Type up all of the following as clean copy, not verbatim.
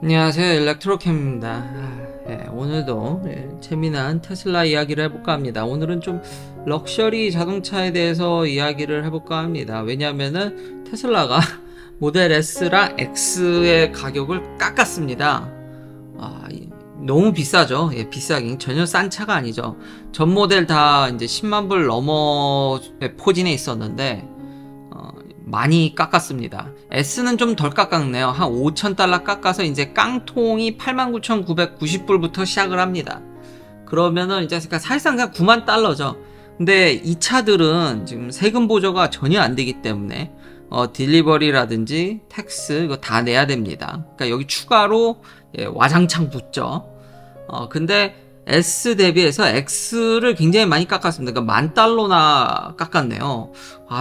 안녕하세요, 일렉트로캠입니다. 오늘도 재미난 테슬라 이야기를 해볼까 합니다. 오늘은 좀 럭셔리 자동차에 대해서 이야기를 해볼까 합니다. 왜냐하면은 테슬라가 모델 S랑 X의 가격을 깎았습니다. 너무 비싸죠. 비싸긴 전혀 싼 차가 아니죠. 전 모델 다 이제 10만 불 넘어 포진해 있었는데 많이 깎았습니다. S는 좀 덜 깎았네요. 한 5,000달러 깎아서 이제 깡통이 89,990불부터 시작을 합니다. 그러면은 이제 사실상 그냥 9만 달러죠. 근데 이 차들은 지금 세금 보조가 전혀 안 되기 때문에 딜리버리라든지 텍스 이거 다 내야 됩니다. 그러니까 여기 추가로 와장창 붙죠. 근데 S 대비해서 X를 굉장히 많이 깎았습니다. 그러니까 10,000달러나 깎았네요.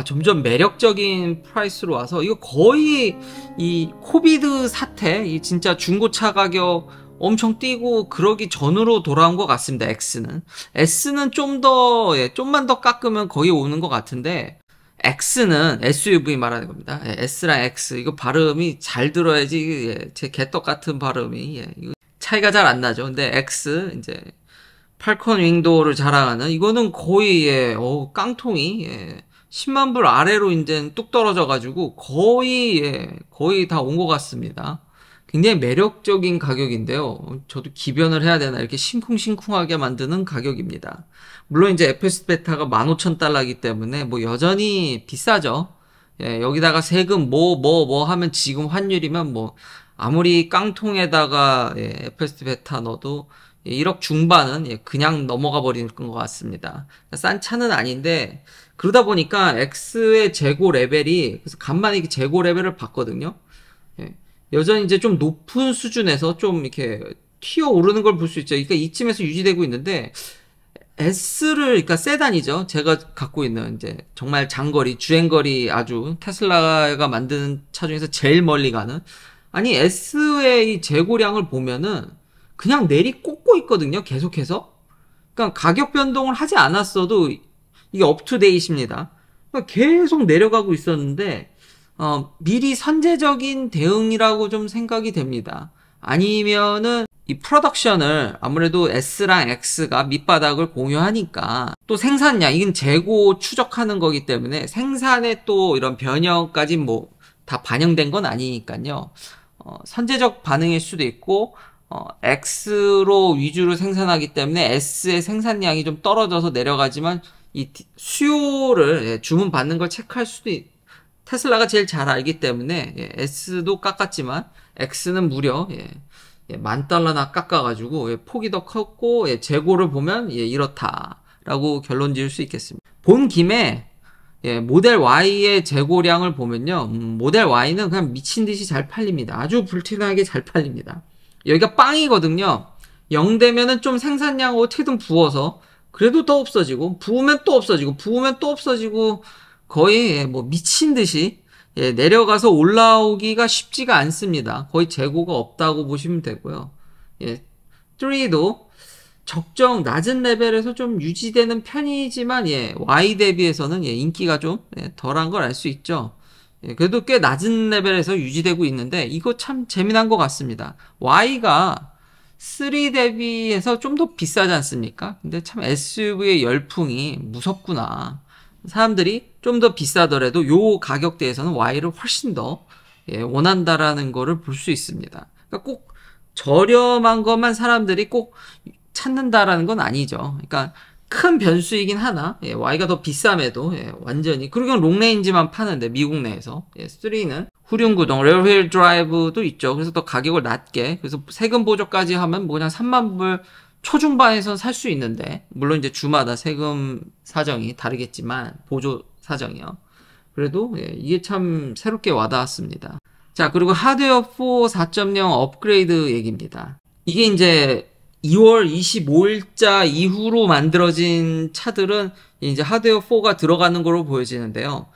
점점 매력적인 프라이스로 와서 이거 거의 이 코비드 사태, 이 진짜 중고차 가격 엄청 뛰고 그러기 전으로 돌아온 것 같습니다. S는 좀만 더 깎으면 거의 오는 것 같은데 X는 SUV 말하는 겁니다. S랑 X 이거 발음이 잘 들어야지 제 개떡 같은 발음이 이거 차이가 잘 안 나죠. 근데 X 이제 팔콘 윙도우를 자랑하는 이거는 거의 깡통이 10만 불 아래로 이제 뚝 떨어져 가지고 거의 다 온 것 같습니다. 굉장히 매력적인 가격인데요. 저도 기변을 해야 되나 이렇게 심쿵심쿵하게 만드는 가격입니다. 물론 이제 FS 베타가 15,000달러이기 때문에 뭐 여전히 비싸죠. 여기다가 세금 뭐 하면 지금 환율이면 뭐 아무리 깡통에다가 FS 베타 넣어도 1억 중반은 그냥 넘어가 버리는 것 같습니다. 싼 차는 아닌데 그러다 보니까 X의 재고 레벨이 그래서 간만에 재고 레벨을 봤거든요. 여전히 이제 좀 높은 수준에서 좀 이렇게 튀어 오르는 걸 볼 수 있죠. 그러니까 이쯤에서 유지되고 있는데 그러니까 세단이죠. 제가 갖고 있는 이제 정말 장거리, 주행거리 아주 테슬라가 만드는 차 중에서 제일 멀리 가는 아니 S의 이 재고량을 보면은 그냥 내리꽂고 있거든요. 계속해서. 그러니까 가격 변동을 하지 않았어도 이게 업투데이트입니다. 그러니까 계속 내려가고 있었는데 미리 선제적인 대응이라고 좀 생각이 됩니다. 아니면은 이 프로덕션을 아무래도 S랑 X가 밑바닥을 공유하니까 또 생산량, 이건 재고 추적하는 거기 때문에 생산에 또 이런 변형까지 뭐 다 반영된 건 아니니까요. 선제적 반응일 수도 있고 X로 위주로 생산하기 때문에 S의 생산량이 좀 떨어져서 내려가지만 이 수요를 주문 받는 걸 체크할 수도 테슬라가 제일 잘 알기 때문에 S도 깎았지만 X는 무려 10,000달러나 깎아가지고 폭이 더 컸고 재고를 보면 이렇다라고 결론 지을 수 있겠습니다. 본 김에 모델 Y의 재고량을 보면요, 모델 Y는 그냥 미친듯이 잘 팔립니다. 아주 불티나게 잘 팔립니다. 여기가 빵이거든요. 0 되면은 좀 생산량 어떻게든 부어서 그래도 더 없어지고 부으면 또 없어지고 부으면 또 없어지고 거의 뭐 미친듯이 내려가서 올라오기가 쉽지가 않습니다. 거의 재고가 없다고 보시면 되고요. 3도 적정 낮은 레벨에서 좀 유지되는 편이지만 Y 대비해서는 인기가 좀 덜한 걸 알 수 있죠. 그래도 꽤 낮은 레벨에서 유지되고 있는데 이거 참 재미난 것 같습니다. Y가 3 대비해서 좀 더 비싸지 않습니까? 근데 참 SUV의 열풍이 무섭구나. 사람들이 좀 더 비싸더라도 요 가격대에서는 Y를 훨씬 더 원한다라는 거를 볼 수 있습니다. 그러니까 꼭 저렴한 것만 사람들이 꼭 찾는다라는 건 아니죠. 그러니까 큰 변수이긴 하나 Y가 더 비쌈에도 완전히 그리고 롱레인지만 파는데 미국 내에서 3는 후륜구동 레어휠 드라이브도 있죠. 그래서 더 가격을 낮게 그래서 세금 보조까지 하면 뭐 그냥 3만 불 초중반에서 살 수 있는데 물론 이제 주마다 세금 사정이 다르겠지만 보조 사정이요. 그래도 이게 참 새롭게 와닿았습니다. 자, 그리고 하드웨어 4 4.0 업그레이드 얘기입니다. 이게 이제 2월 25일자 이후로 만들어진 차들은 이제 하드웨어 4가 들어가는 걸로 보여지는데요.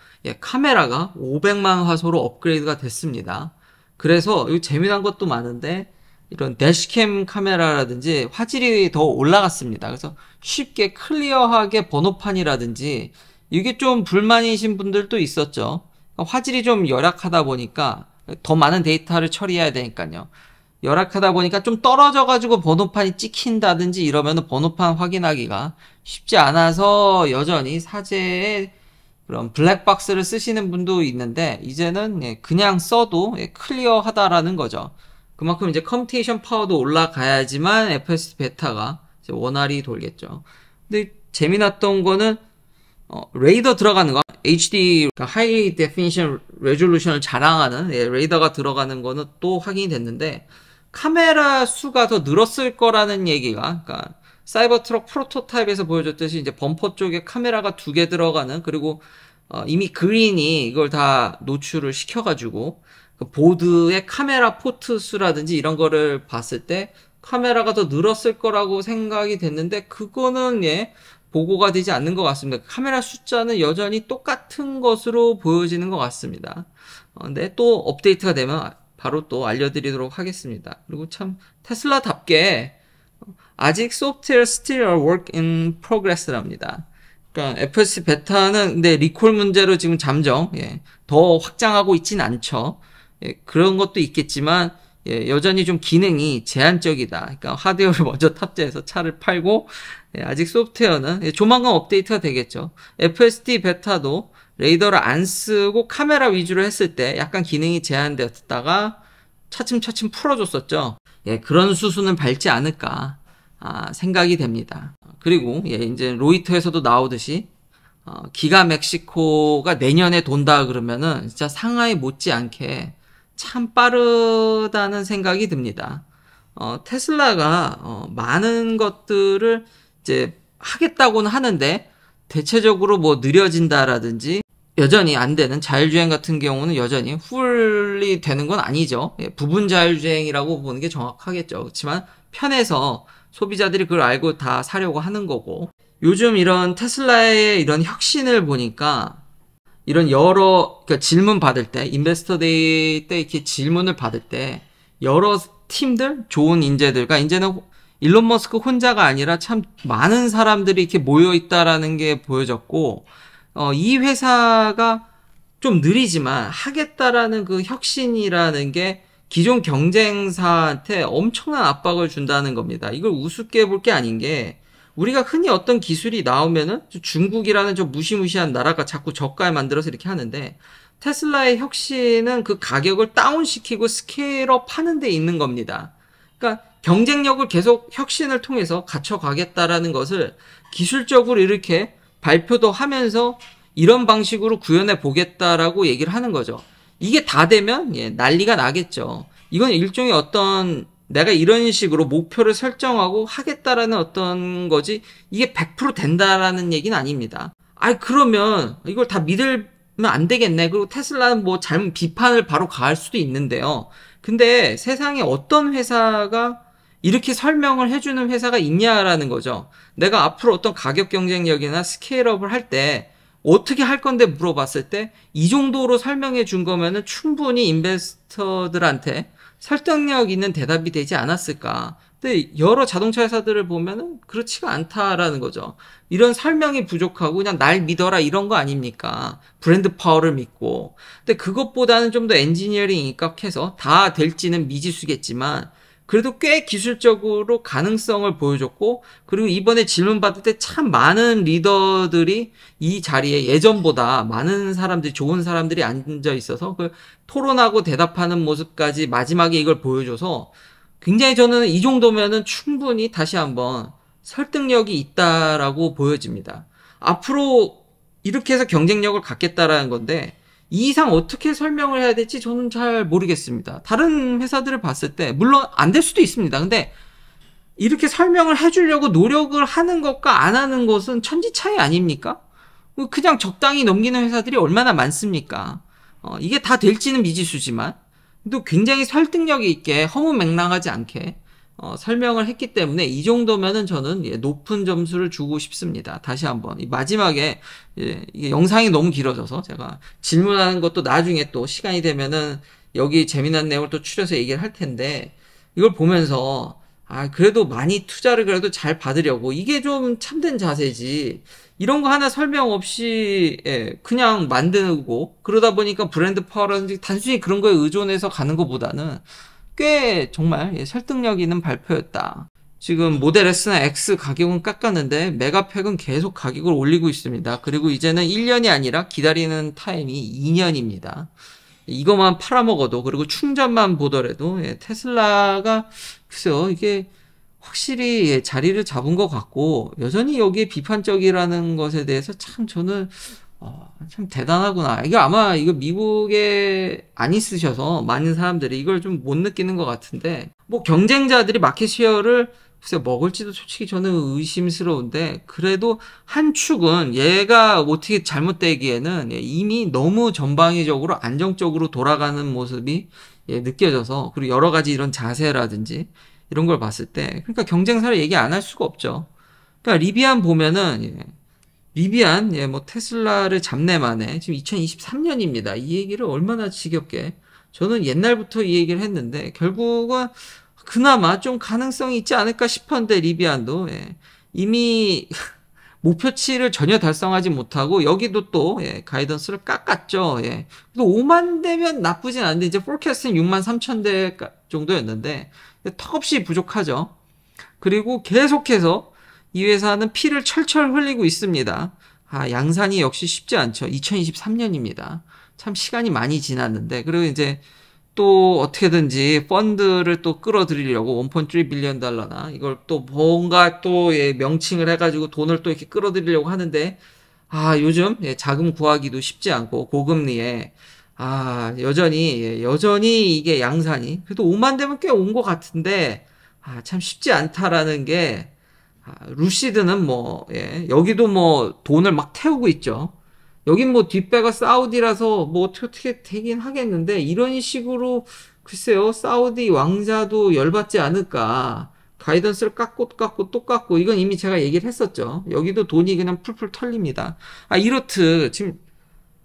카메라가 500만 화소로 업그레이드가 됐습니다. 그래서 이거 재미난 것도 많은데 이런 대시캠 카메라라든지 화질이 더 올라갔습니다. 그래서 쉽게 클리어하게 번호판이라든지 이게 좀 불만이신 분들도 있었죠. 화질이 좀 열악하다 보니까 더 많은 데이터를 처리해야 되니까요. 열악하다 보니까 좀 떨어져가지고 번호판이 찍힌다든지 이러면은 번호판 확인하기가 쉽지 않아서 여전히 사제에 그런 블랙박스를 쓰시는 분도 있는데, 이제는 그냥 써도 클리어하다라는 거죠. 그만큼 이제 컴퓨테이션 파워도 올라가야지만 FSD 베타가 이제 원활히 돌겠죠. 근데 재미났던 거는 레이더 들어가는 거, HD 하이 데피니션 레졸루션을 자랑하는 레이더가 들어가는 거는 또 확인이 됐는데, 카메라 수가 더 늘었을 거라는 얘기가, 그러니까 사이버트럭 프로토타입에서 보여줬듯이 이제 범퍼 쪽에 카메라가 2개 들어가는, 그리고 이미 그린이 이걸 다 노출을 시켜가지고 그 보드의 카메라 포트 수라든지 이런 거를 봤을 때 카메라가 더 늘었을 거라고 생각이 됐는데, 그거는 보고가 되지 않는 것 같습니다. 카메라 숫자는 여전히 똑같은 것으로 보여지는 것 같습니다. 근데 또 업데이트가 되면 바로 또 알려드리도록 하겠습니다. 그리고 참 테슬라답게 아직 소프트웨어 still a work in progress랍니다. 그러니까 FSD 베타는 근데 리콜 문제로 지금 잠정 더 확장하고 있진 않죠. 그런 것도 있겠지만 여전히 좀 기능이 제한적이다. 그러니까 하드웨어를 먼저 탑재해서 차를 팔고, 아직 소프트웨어는 조만간 업데이트가 되겠죠. FSD 베타도 레이더를 안 쓰고 카메라 위주로 했을 때 약간 기능이 제한되었다가 차츰차츰 풀어줬었죠. 그런 수순은 밟지 않을까 생각이 됩니다. 그리고 이제 로이터에서도 나오듯이 기가 멕시코가 내년에 돈다 그러면은 진짜 상하이 못지않게 참 빠르다는 생각이 듭니다. 테슬라가 많은 것들을 이제 하겠다고는 하는데 대체적으로 뭐 느려진다라든지 여전히 안 되는 자율주행 같은 경우는 여전히 풀리 되는 건 아니죠. 부분 자율주행이라고 보는 게 정확하겠죠. 그렇지만 편해서 소비자들이 그걸 알고 다 사려고 하는 거고, 요즘 이런 테슬라의 이런 혁신을 보니까 이런 그러니까 질문 받을 때, 인베스터데이 때 이렇게 질문을 받을 때 여러 팀들, 좋은 인재들과, 이제는 일론 머스크 혼자가 아니라 참 많은 사람들이 이렇게 모여 있다라는 게 보여졌고, 이 회사가 좀 느리지만 하겠다라는 그 혁신이라는 게 기존 경쟁사한테 엄청난 압박을 준다는 겁니다. 이걸 우습게 볼 게 아닌 게, 우리가 흔히 어떤 기술이 나오면은 중국이라는 저 무시무시한 나라가 자꾸 저가에 만들어서 이렇게 하는데, 테슬라의 혁신은 그 가격을 다운시키고 스케일업 하는 데 있는 겁니다. 그러니까 경쟁력을 계속 혁신을 통해서 갖춰가겠다라는 것을 기술적으로 이렇게 발표도 하면서 이런 방식으로 구현해 보겠다라고 얘기를 하는 거죠. 이게 다 되면 난리가 나겠죠. 이건 일종의 어떤 내가 이런 식으로 목표를 설정하고 하겠다라는 어떤 거지, 이게 100% 된다라는 얘기는 아닙니다. 그러면 이걸 다 믿으면 안 되겠네. 그리고 테슬라는 뭐 잘못 비판을 바로 가할 수도 있는데요. 근데 세상에 어떤 회사가 이렇게 설명을 해주는 회사가 있냐라는 거죠. 내가 앞으로 어떤 가격 경쟁력이나 스케일업을 할 때 어떻게 할 건데 물어봤을 때 이 정도로 설명해 준 거면은 충분히 인베스터들한테 설득력 있는 대답이 되지 않았을까. 근데 여러 자동차 회사들을 보면은 그렇지가 않다라는 거죠. 이런 설명이 부족하고 그냥 날 믿어라 이런 거 아닙니까? 브랜드 파워를 믿고. 근데 그것보다는 좀 더 엔지니어링이 입각해서 다 될지는 미지수겠지만 그래도 꽤 기술적으로 가능성을 보여줬고, 그리고 이번에 질문 받을 때 참 많은 리더들이 이 자리에 예전보다 많은 사람들이, 좋은 사람들이 앉아 있어서 그 토론하고 대답하는 모습까지 마지막에 이걸 보여줘서 굉장히 저는 이 정도면은 충분히 다시 한번 설득력이 있다라고 보여집니다. 앞으로 이렇게 해서 경쟁력을 갖겠다라는 건데 이 이상 어떻게 설명을 해야 될지 저는 잘 모르겠습니다. 다른 회사들을 봤을 때 물론 안 될 수도 있습니다. 근데 이렇게 설명을 해주려고 노력을 하는 것과 안 하는 것은 천지 차이 아닙니까? 그냥 적당히 넘기는 회사들이 얼마나 많습니까? 이게 다 될지는 미지수지만 또 굉장히 설득력이 있게 허무맹랑하지 않게 설명을 했기 때문에 이 정도면은 저는 높은 점수를 주고 싶습니다. 다시 한번 마지막에 이게 영상이 너무 길어져서 제가 질문하는 것도 나중에 또 시간이 되면은 여기 재미난 내용을 또 추려서 얘기를 할 텐데, 이걸 보면서 그래도 많이 투자를 그래도 잘 받으려고, 이게 좀 참된 자세지, 이런 거 하나 설명 없이 그냥 만들고 그러다 보니까 브랜드 파워라든지 단순히 그런 거에 의존해서 가는 것보다는 꽤 정말 설득력 있는 발표였다. 지금 모델 S나 X 가격은 깎았는데 메가팩은 계속 가격을 올리고 있습니다. 그리고 이제는 1년이 아니라 기다리는 타임이 2년입니다. 이것만 팔아먹어도, 그리고 충전만 보더라도 테슬라가 글쎄요, 이게 확실히 자리를 잡은 것 같고, 여전히 여기에 비판적이라는 것에 대해서 참 저는 참 대단하구나. 이거 아마 이거 미국에 안 있으셔서 많은 사람들이 이걸 좀 못 느끼는 것 같은데, 뭐 경쟁자들이 마켓 쉐어를 글쎄 먹을지도 솔직히 저는 의심스러운데, 그래도 한 축은 얘가 어떻게 잘못되기에는 이미 너무 전방위적으로 안정적으로 돌아가는 모습이 느껴져서, 그리고 여러 가지 이런 자세라든지 이런 걸 봤을 때, 그러니까 경쟁사를 얘기 안 할 수가 없죠. 그러니까 리비안 보면은 리비안 뭐 테슬라를 잡내 만에 지금 2023년입니다. 이 얘기를 얼마나 지겹게, 저는 옛날부터 이 얘기를 했는데 결국은 그나마 좀 가능성이 있지 않을까 싶었는데, 리비안도 이미 목표치를 전혀 달성하지 못하고 여기도 또 가이던스를 깎았죠. 또 5만 대면 나쁘진 않은데, 이제 포캐스트는 6만 3천 대 정도였는데 턱없이 부족하죠. 그리고 계속해서 이 회사는 피를 철철 흘리고 있습니다. 양산이 역시 쉽지 않죠. 2023년입니다. 참 시간이 많이 지났는데, 그리고 이제 또 어떻게든지 펀드를 또 끌어들이려고 1.3 빌리언 달러나 이걸 또 뭔가 또 명칭을 해가지고 돈을 또 이렇게 끌어들이려고 하는데, 요즘 자금 구하기도 쉽지 않고 고금리에 여전히 이게 양산이 그래도 5만 대면 꽤 온 것 같은데 참 쉽지 않다라는 게, 루시드는 여기도 뭐 돈을 막 태우고 있죠. 여긴 뭐 뒷배가 사우디라서 뭐 어떻게 되긴 하겠는데, 이런 식으로 글쎄요, 사우디 왕자도 열받지 않을까. 가이던스를 깎고 또 깎고, 이건 이미 제가 얘기를 했었죠. 여기도 돈이 그냥 풀풀 털립니다. 이렇듯 지금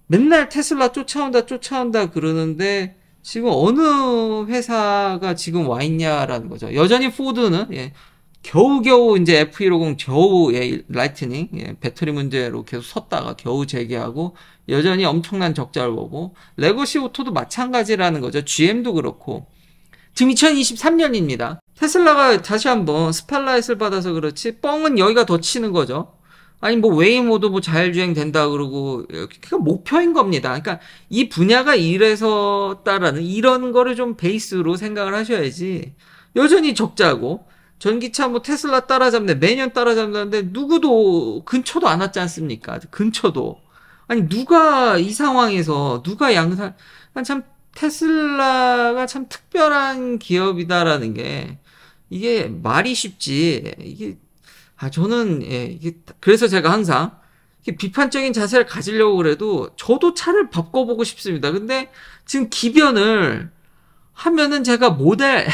맨날 테슬라 쫓아온다 그러는데, 지금 어느 회사가 지금 와 있냐라는 거죠. 여전히 포드는 겨우겨우 이제 F150 겨우 라이트닝 배터리 문제로 계속 섰다가 겨우 재개하고 여전히 엄청난 적자를 보고, 레거시 오토도 마찬가지라는 거죠. GM도 그렇고. 지금 2023년입니다. 테슬라가 다시 한번 스팟라이트를 받아서 그렇지 뻥은 여기가 더 치는 거죠. 아니 뭐 웨이모도 뭐 자율주행 된다 그러고, 그게 목표인 겁니다. 그러니까 이 분야가 이래서다라는 이런 거를 좀 베이스로 생각을 하셔야지, 여전히 적자고 전기차 뭐 테슬라 따라잡네, 매년 따라잡는데 누구도 근처도 안 왔지 않습니까? 근처도. 아니 누가 이 상황에서 누가 양산, 참 테슬라가 참 특별한 기업이다라는 게 이게 말이 쉽지, 이게 저는 이게 그래서 제가 항상 비판적인 자세를 가지려고 그래도 저도 차를 바꿔보고 싶습니다. 근데 지금 기변을 하면은 제가 모델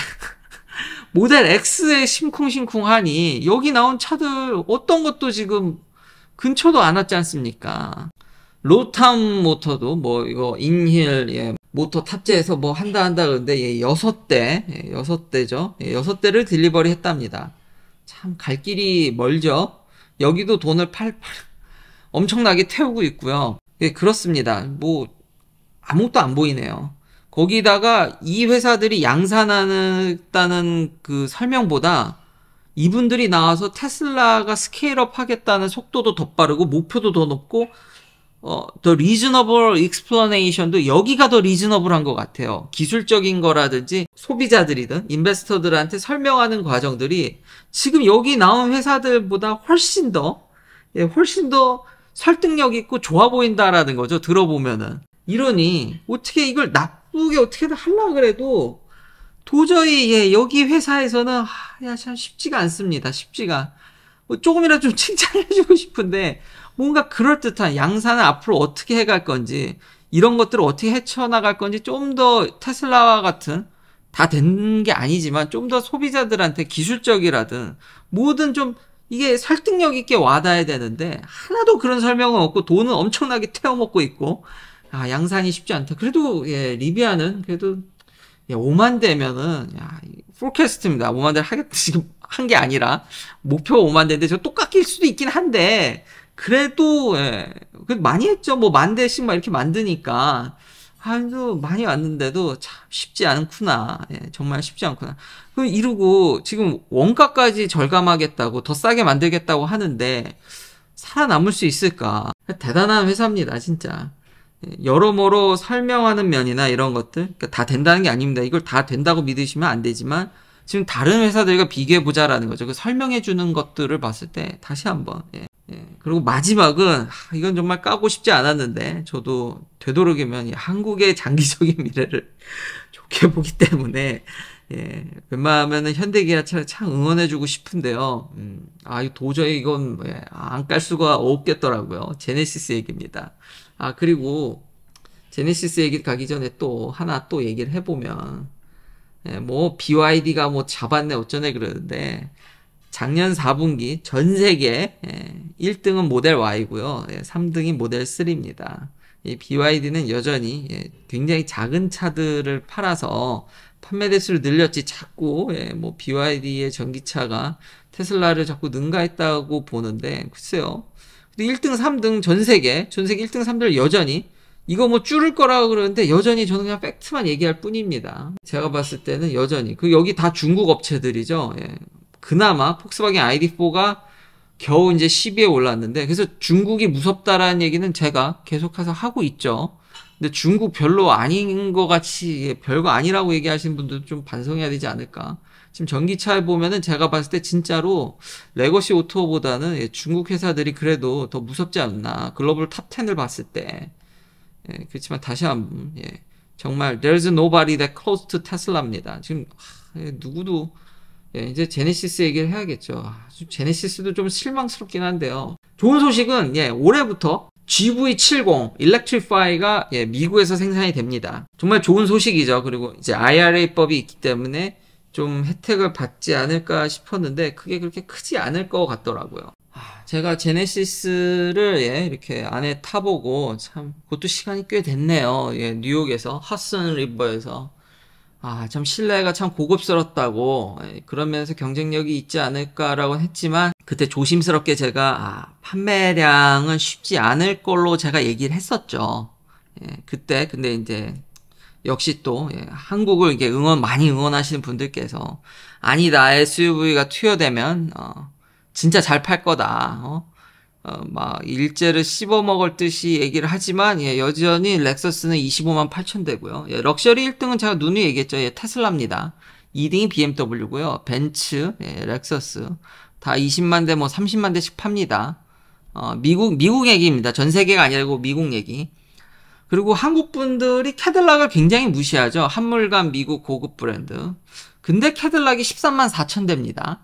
X에 심쿵심쿵하니 여기 나온 차들 어떤 것도 지금 근처도 안 왔지 않습니까? 로탐 모터도 뭐 이거 인힐 모터 탑재해서 뭐 한다 그러는데 6대죠. 6대를 딜리버리 했답니다. 참 갈 길이 멀죠. 여기도 돈을 엄청나게 태우고 있고요. 그렇습니다. 뭐 아무것도 안 보이네요. 거기다가 이 회사들이 양산하다는 그 설명보다 이분들이 나와서 테슬라가 스케일업 하겠다는 속도도 더 빠르고 목표도 더 높고, 더 리즈너블 익스플러네이션도 여기가 더 리즈너블한 것 같아요. 기술적인 거라든지 소비자들이든 인베스터들한테 설명하는 과정들이 지금 여기 나온 회사들보다 훨씬 더 설득력 있고 좋아 보인다라는 거죠. 들어보면은. 이러니 어떻게 이걸 나쁘게 어떻게든 하려고 그래도 도저히 여기 회사에서는 참 쉽지가 않습니다. 쉽지가. 뭐 조금이라도 좀 칭찬해주고 싶은데, 뭔가 그럴듯한 양산을 앞으로 어떻게 해갈 건지, 이런 것들을 어떻게 헤쳐나갈 건지, 좀 더 테슬라와 같은 다 된 게 아니지만 좀 더 소비자들한테 기술적이라든 뭐든 좀 이게 설득력 있게 와닿아야 되는데, 하나도 그런 설명은 없고 돈은 엄청나게 태워먹고 있고, 양산이 쉽지 않다. 그래도 리비아는 그래도 5만 대면은 포캐스트입니다. 5만 대를 지금 한 게 아니라 목표 5만 대인데 저 또 깎일 수도 있긴 한데, 그래도 많이 했죠. 뭐 1만 대씩 막 이렇게 만드니까 한도 많이 왔는데도 참 쉽지 않구나. 예, 정말 쉽지 않구나. 그 이러고 지금 원가까지 절감하겠다고 더 싸게 만들겠다고 하는데 살아남을 수 있을까? 대단한 회사입니다, 진짜. 예, 여러모로 설명하는 면이나 이런 것들, 그러니까 다 된다는 게 아닙니다. 이걸 다 된다고 믿으시면 안 되지만 지금 다른 회사들과 비교해 보자라는 거죠. 그 설명해 주는 것들을 봤을 때 다시 한번. 예. 예. 그리고 마지막은 이건 정말 까고 싶지 않았는데 저도 되도록이면 이 한국의 장기적인 미래를 좋게 보기 때문에 예, 웬만하면은 현대기아차를 참 응원해주고 싶은데요. 이거 도저히 이건 예, 안 깔 수가 없겠더라고요. 제네시스 얘기입니다. 그리고 제네시스 얘기 가기 전에 또 하나 또 얘기를 해보면 예, 뭐 BYD가 뭐 잡았네 어쩌네 그러는데 작년 4분기 전 세계 1등은 모델 Y고요. 3등이 모델 3입니다. 이 BYD는 여전히 굉장히 작은 차들을 팔아서 판매 대수를 늘렸지 자꾸 뭐 BYD의 전기차가 테슬라를 자꾸 능가했다고 보는데 글쎄요. 근데 1등, 3등 전 세계 1등, 3등 여전히 이거 뭐 줄을 거라고 그러는데 여전히 저는 그냥 팩트만 얘기할 뿐입니다. 제가 봤을 때는 여전히 여기 다 중국 업체들이죠. 그나마 폭스바겐 ID4가 겨우 이제 10위에 올랐는데 그래서 중국이 무섭다라는 얘기는 제가 계속해서 하고 있죠. 근데 중국 별로 아닌 것 같이 별거 아니라고 얘기하시는 분들 좀 반성해야 되지 않을까. 지금 전기차에 보면은 제가 봤을 때 진짜로 레거시 오토보다는 중국 회사들이 그래도 더 무섭지 않나. 글로벌 탑 10을 봤을 때. 그렇지만 다시 한번 정말 there's nobody that close to 테슬라입니다. 지금 누구도 이제 제네시스 얘기를 해야겠죠. 제네시스도 좀 실망스럽긴 한데요. 좋은 소식은 올해부터 GV70 일렉트리파이가 미국에서 생산이 됩니다. 정말 좋은 소식이죠. 그리고 이제 IRA법이 있기 때문에 좀 혜택을 받지 않을까 싶었는데 그게 그렇게 크지 않을 것 같더라고요. 제가 제네시스를 이렇게 안에 타보고 참 그것도 시간이 꽤 됐네요. 뉴욕에서 핫슨 리버에서 참 신뢰가 참 고급스럽다고 그러면서 경쟁력이 있지 않을까라고 했지만 그때 조심스럽게 제가 판매량은 쉽지 않을 걸로 제가 얘기를 했었죠. 그때 근데 이제 역시 또 한국을 이게 많이 응원하시는 분들께서 아니다 SUV가 투여되면 진짜 잘 팔 거다. 막 일제를 씹어 먹을 듯이 얘기를 하지만 여전히 렉서스는 25만 8천 대고요. 럭셔리 1등은 제가 누누이 얘기했죠. 테슬라입니다. 2등이 BMW고요. 벤츠, 렉서스 다 20만 대, 뭐 30만 대씩 팝니다. 미국 얘기입니다. 전 세계가 아니고 미국 얘기. 그리고 한국 분들이 캐딜락을 굉장히 무시하죠. 한물간 미국 고급 브랜드. 근데 캐딜락이 13만 4천 대입니다.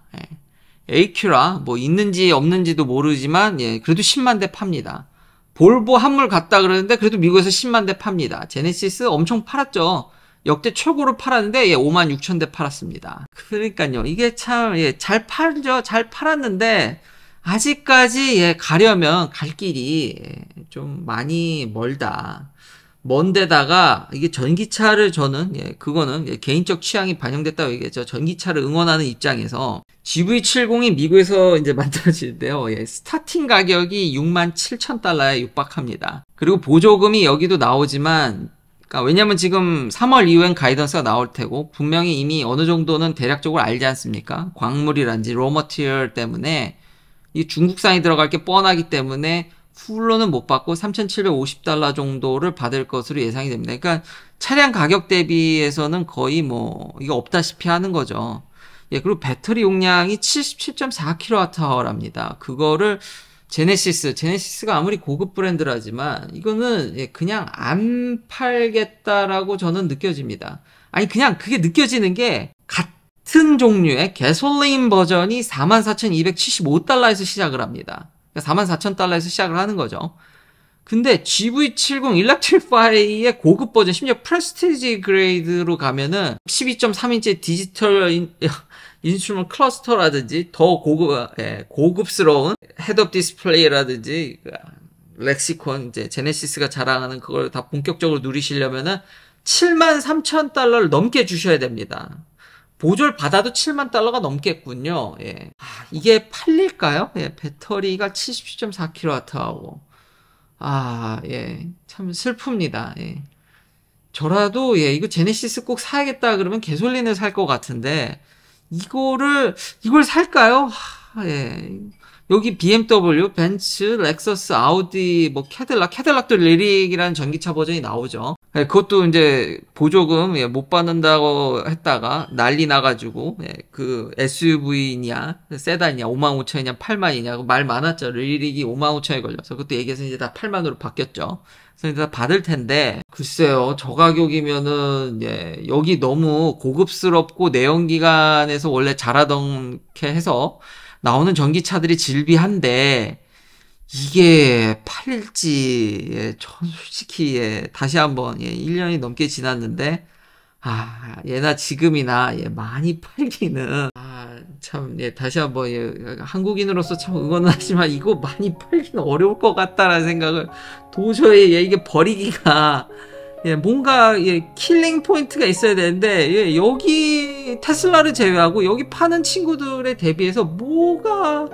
에이큐라 뭐 있는지 없는지도 모르지만 그래도 10만 대 팝니다. 볼보 한물 갔다 그러는데 그래도 미국에서 10만 대 팝니다. 제네시스 엄청 팔았죠. 역대 최고로 팔았는데 5만 6천 대 팔았습니다. 그러니까요. 이게 참 잘 팔죠. 잘 팔았는데 아직까지 가려면 갈 길이 좀 많이 멀다. 먼데다가 이게 전기차를 저는 그거는 개인적 취향이 반영됐다고 얘기했죠. 전기차를 응원하는 입장에서 GV70이 미국에서 이제 만들어지는데요. 스타팅 가격이 6만 7천 달러에 육박합니다. 그리고 보조금이 여기도 나오지만 그러니까 왜냐면 지금 3월 이후엔 가이던스가 나올 테고 분명히 이미 어느 정도는 대략적으로 알지 않습니까? 광물이란지 로머티리얼 때문에 이 중국산이 들어갈 게 뻔하기 때문에 풀로는 못 받고 3,750달러 정도를 받을 것으로 예상이 됩니다. 그러니까 차량 가격 대비해서는 거의 뭐 이거 없다시피 하는 거죠. 그리고 배터리 용량이 77.4kWh랍니다. 그거를 제네시스가 아무리 고급 브랜드라지만 이거는 그냥 안 팔겠다라고 저는 느껴집니다. 아니 그냥 그게 느껴지는 게 같은 종류의 가솔린 버전이 44,275달러에서 시작을 합니다. 44,000달러에서 시작을 하는 거죠. 근데 GV70 일렉트리파이의 고급 버전, 심지어 프레스티지 그레이드로 가면은 12.3인치 디지털 인스트루먼트 클러스터라든지 더 고급스러운 헤드업 디스플레이라든지 렉시콘 이제 제네시스가 자랑하는 그걸 다 본격적으로 누리시려면은 73,000달러를 넘게 주셔야 됩니다. 보조를 받아도 7만 달러가 넘겠군요. 이게 팔릴까요? 배터리가 77.4kWh하고. 참 슬픕니다. 저라도 예, 이거 제네시스 꼭 사야겠다 그러면 개솔린을 살 것 같은데 이걸 살까요? 예. 여기 BMW, 벤츠, 렉서스, 아우디, 뭐 캐딜락도 리릭이라는 전기차 버전이 나오죠. 예, 그것도 이제 보조금 예, 못 받는다고 했다가 난리 나가지고 예, 그 SUV냐 세단이냐 55,000이냐 8만이냐 말 많았죠. 리릭이 55,000에 걸려서 그것도 얘기해서 이제 다 8만으로 바뀌었죠. 그래서 다 받을 텐데 글쎄요 저 가격이면은 예, 여기 너무 고급스럽고 내연기관에서 원래 잘하던 게 해서 나오는 전기차들이 질비한데 이게 팔릴지 예, 전 솔직히 예, 다시 한번 예, 1년이 넘게 지났는데 예나 지금이나 예, 많이 팔기는 참 예, 다시 한번 예, 한국인으로서 참 응원은 하지만 이거 많이 팔기는 어려울 것 같다라는 생각을 도저히 예, 이게 버리기가 예, 뭔가 예, 킬링 포인트가 있어야 되는데 예, 여기 테슬라를 제외하고 여기 파는 친구들에 대비해서 뭐가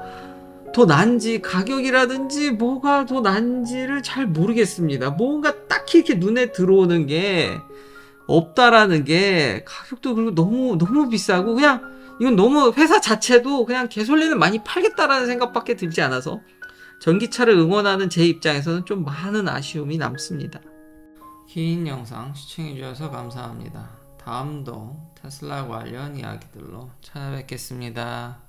더 난지 가격이라든지 뭐가 더 난지를 잘 모르겠습니다. 뭔가 딱히 이렇게 눈에 들어오는 게 없다라는 게 가격도 그리고 너무 비싸고 그냥 이건 너무 회사 자체도 그냥 개솔린을 많이 팔겠다라는 생각밖에 들지 않아서 전기차를 응원하는 제 입장에서는 좀 많은 아쉬움이 남습니다. 긴 영상 시청해주셔서 감사합니다. 다음도 테슬라 관련 이야기들로 찾아뵙겠습니다.